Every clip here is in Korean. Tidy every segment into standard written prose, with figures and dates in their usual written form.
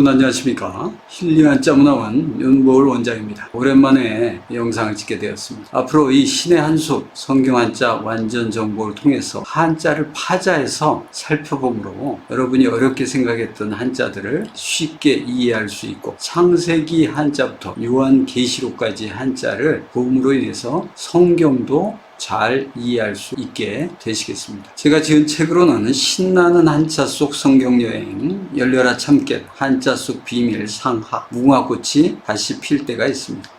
안녕하십니까. 힐링한자 문화원 윤보울 원장입니다. 오랜만에 영상을 찍게 되었습니다. 앞으로 이 신의 한수 성경 한자 완전 정보를 통해서 한자를 파자해서 살펴보므로 여러분이 어렵게 생각했던 한자들을 쉽게 이해할 수 있고, 창세기 한자부터 요한계시록까지 한자를 봄으로 인해서 성경도 잘 이해할 수 있게 되시겠습니다. 제가 지은 책으로는 신나는 한자 속 성경여행, 열려라 참깨, 한자 속 비밀 상하, 무궁화꽃이 다시 필 때가 있습니다.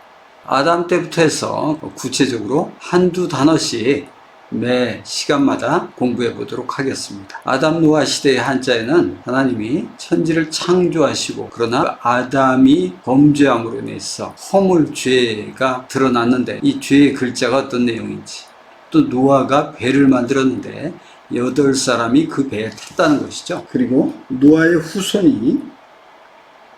아담 때부터 해서 구체적으로 한두 단어씩 매 시간마다 공부해 보도록 하겠습니다. 아담 노아 시대의 한자에는 하나님이 천지를 창조하시고, 그러나 아담이 범죄함으로 인해서 허물 죄가 드러났는데, 이 죄의 글자가 어떤 내용인지, 또 노아가 배를 만들었는데 8사람이 그 배에 탔다는 것이죠. 그리고 노아의 후손이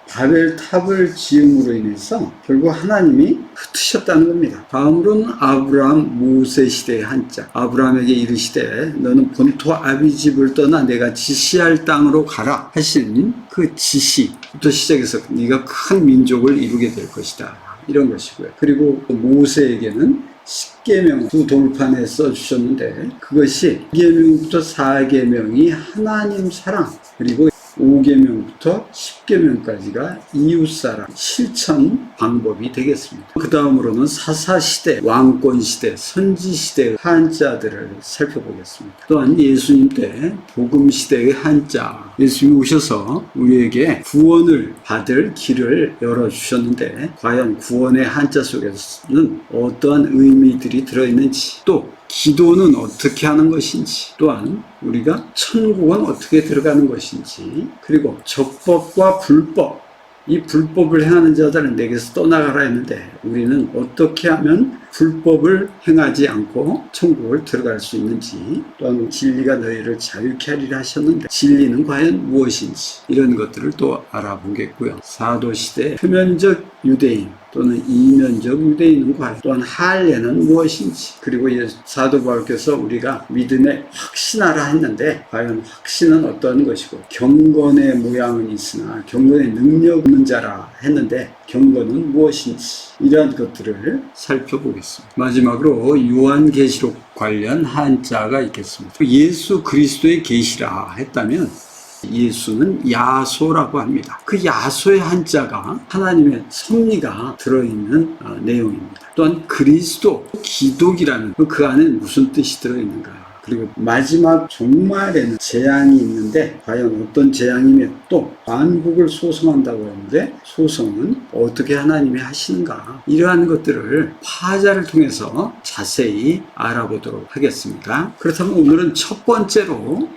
바벨탑을 지음으로 인해서 결국 하나님이 흩으셨다는 겁니다. 다음으로는 아브라함 모세 시대의 한자, 아브라함에게 이르시되 너는 본토 아비집을 떠나 내가 지시할 땅으로 가라 하신 그 지시부터 시작해서 네가 큰 민족을 이루게 될 것이다, 이런 것이고요. 그리고 모세에게는 10계명 두 돌판에 써주셨는데, 그것이 2계명부터 4계명이 하나님 사랑, 그리고 5계명부터 10계명까지가 이웃사랑 실천 방법이 되겠습니다. 그 다음으로는 사사시대, 왕권시대, 선지시대의 한자들을 살펴보겠습니다. 또한 예수님 때 복음시대의 한자, 예수님이 오셔서 우리에게 구원을 받을 길을 열어주셨는데, 과연 구원의 한자 속에서는 어떠한 의미들이 들어있는지, 또 기도는 어떻게 하는 것인지, 또한 우리가 천국은 어떻게 들어가는 것인지, 그리고 적법과 불법, 이 불법을 행하는 자들은 내게서 떠나가라 했는데, 우리는 어떻게 하면 불법을 행하지 않고 천국을 들어갈 수 있는지, 또한 진리가 너희를 자유케 하리라 하셨는데 진리는 과연 무엇인지, 이런 것들을 또 알아보겠고요. 사도시대 표면적 유대인 또는 이면적 유대인은 과연, 또한 할례는 무엇인지, 그리고 사도 바울께서 우리가 믿음에 확신하라 했는데 과연 확신은 어떤 것이고, 경건의 모양은 있으나 경건의 능력 없는 자라 했는데 경건은 무엇인지, 이러한 것들을 살펴보겠습니다. 마지막으로 요한계시록 관련 한자가 있겠습니다. 예수 그리스도의 계시라 했다면 예수는 야소라고 합니다. 그 야소의 한자가 하나님의 섭리가 들어있는 내용입니다. 또한 그리스도, 기독이라는 그 안에 무슨 뜻이 들어있는가, 그리고 마지막 종말에는 재앙이 있는데 과연 어떤 재앙이며, 또 반국을 소송한다고 하는데 소송은 어떻게 하나님이 하시는가, 이러한 것들을 파자를 통해서 자세히 알아보도록 하겠습니다. 그렇다면 오늘은 첫 번째로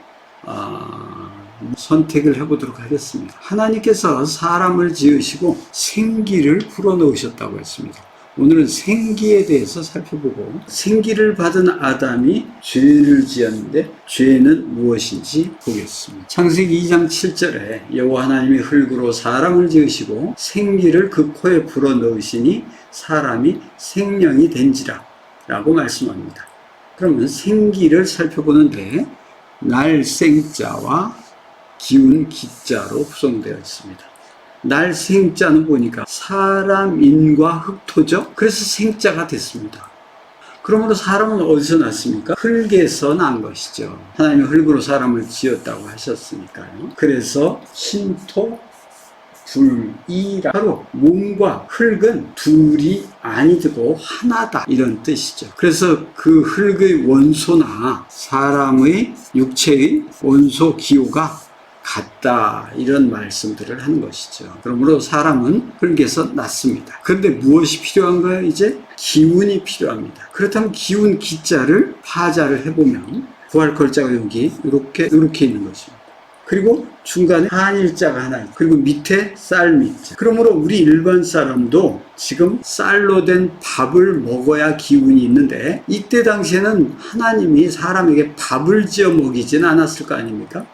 선택을 해보도록 하겠습니다. 하나님께서 사람을 지으시고 생기를 불어넣으셨다고 했습니다. 오늘은 생기에 대해서 살펴보고, 생기를 받은 아담이 죄를 지었는데 죄는 무엇인지 보겠습니다. 창세기 2장 7절에 여호와 하나님이 흙으로 사람을 지으시고 생기를 그 코에 불어넣으시니 사람이 생명이 된지라 라고 말씀합니다. 그러면 생기를 살펴보는데 날생자와 기운 기자로 구성되어 있습니다. 날생자는 보니까 사람, 인과 흙토죠. 그래서 생자가 됐습니다. 그러므로 사람은 어디서 났습니까? 흙에서 난 것이죠. 하나님이 흙으로 사람을 지었다고 하셨으니까요. 그래서 신토 불이라, 바로 몸과 흙은 둘이 아니고 하나다, 이런 뜻이죠. 그래서 그 흙의 원소나 사람의 육체의 원소 기호가 같다, 이런 말씀들을 하는 것이죠. 그러므로 사람은 흙에서 났습니다. 그런데 무엇이 필요한가요? 이제 기운이 필요합니다. 그렇다면 기운 기자를 파자를 해보면 부활걸자가 여기 이렇게 있는 것입니다. 그리고 중간에 한일자가 하나 있고, 그리고 밑에 쌀밑자. 그러므로 우리 일반 사람도 지금 쌀로 된 밥을 먹어야 기운이 있는데, 이때 당시에는 하나님이 사람에게 밥을 지어 먹이진 않았을 거 아닙니까?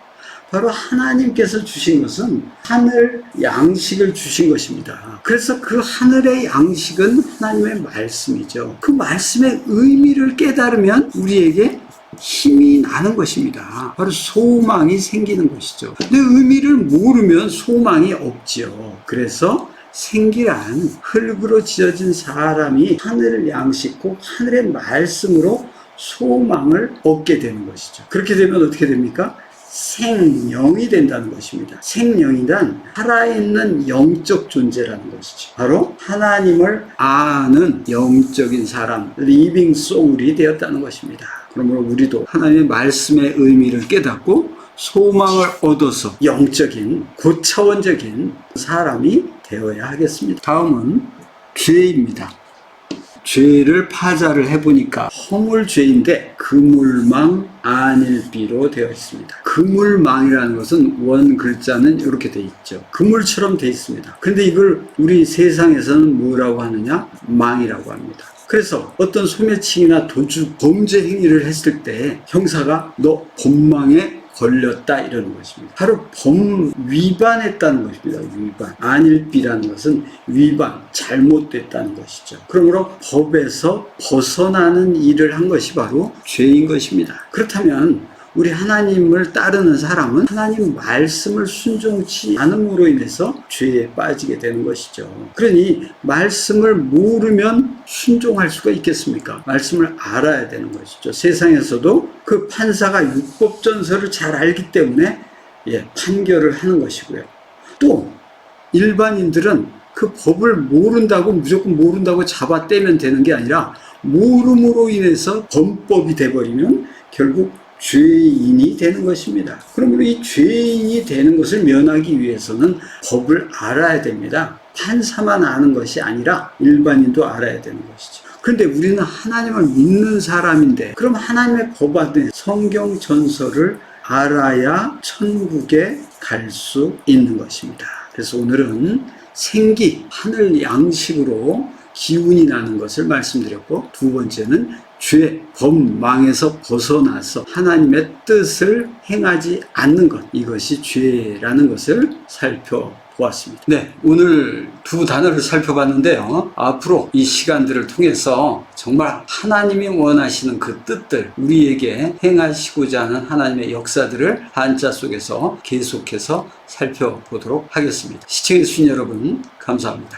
바로 하나님께서 주신 것은 하늘 양식을 주신 것입니다. 그래서 그 하늘의 양식은 하나님의 말씀이죠. 그 말씀의 의미를 깨달으면 우리에게 힘이 나는 것입니다. 바로 소망이 생기는 것이죠. 근데 의미를 모르면 소망이 없지요. 그래서 생기란 흙으로 지어진 사람이 하늘 양식과 하늘의 말씀으로 소망을 얻게 되는 것이죠. 그렇게 되면 어떻게 됩니까? 생명이 된다는 것입니다. 생명이란 살아있는 영적 존재라는 것이죠. 바로 하나님을 아는 영적인 사람, 리빙 소울이 되었다는 것입니다. 그러므로 우리도 하나님의 말씀의 의미를 깨닫고 소망을 얻어서 영적인 고차원적인 사람이 되어야 하겠습니다. 다음은 죄입니다. 죄를 파자를 해보니까 허물죄인데 그물망 안일비로 되어 있습니다. 그물망이라는 것은 원 글자는 이렇게 되어 있죠. 그물처럼 되어 있습니다. 근데 이걸 우리 세상에서는 뭐라고 하느냐? 망이라고 합니다. 그래서 어떤 소매치기나 도주, 범죄 행위를 했을 때 형사가 너 법망에 걸렸다 이러는 것입니다. 바로 법 위반했다는 것입니다. 위반. 안일비라는 것은 위반, 잘못됐다는 것이죠. 그러므로 법에서 벗어나는 일을 한 것이 바로 죄인 것입니다. 그렇다면 우리 하나님을 따르는 사람은 하나님 말씀을 순종치 않음으로 인해서 죄에 빠지게 되는 것이죠. 그러니 말씀을 모르면 순종할 수가 있겠습니까? 말씀을 알아야 되는 것이죠. 세상에서도 그 판사가 율법전서를 잘 알기 때문에 판결을 하는 것이고요. 또 일반인들은 그 법을 모른다고 무조건 모른다고 잡아떼면 되는 게 아니라 모름으로 인해서 범법이 돼버리면 결국 죄인이 되는 것입니다. 그러므로 이 죄인이 되는 것을 면하기 위해서는 법을 알아야 됩니다. 판사만 아는 것이 아니라 일반인도 알아야 되는 것이죠. 그런데 우리는 하나님을 믿는 사람인데 그럼 하나님의 법 안에 성경 전설을 알아야 천국에 갈 수 있는 것입니다. 그래서 오늘은 생기, 하늘 양식으로 기운이 나는 것을 말씀드렸고, 두 번째는 죄, 법망에서 벗어나서 하나님의 뜻을 행하지 않는 것, 이것이 죄라는 것을 살펴보았습니다. 네, 오늘 두 단어를 살펴봤는데요. 앞으로 이 시간들을 통해서 정말 하나님이 원하시는 그 뜻들, 우리에게 행하시고자 하는 하나님의 역사들을 한자 속에서 계속해서 살펴보도록 하겠습니다. 시청해주신 여러분 감사합니다.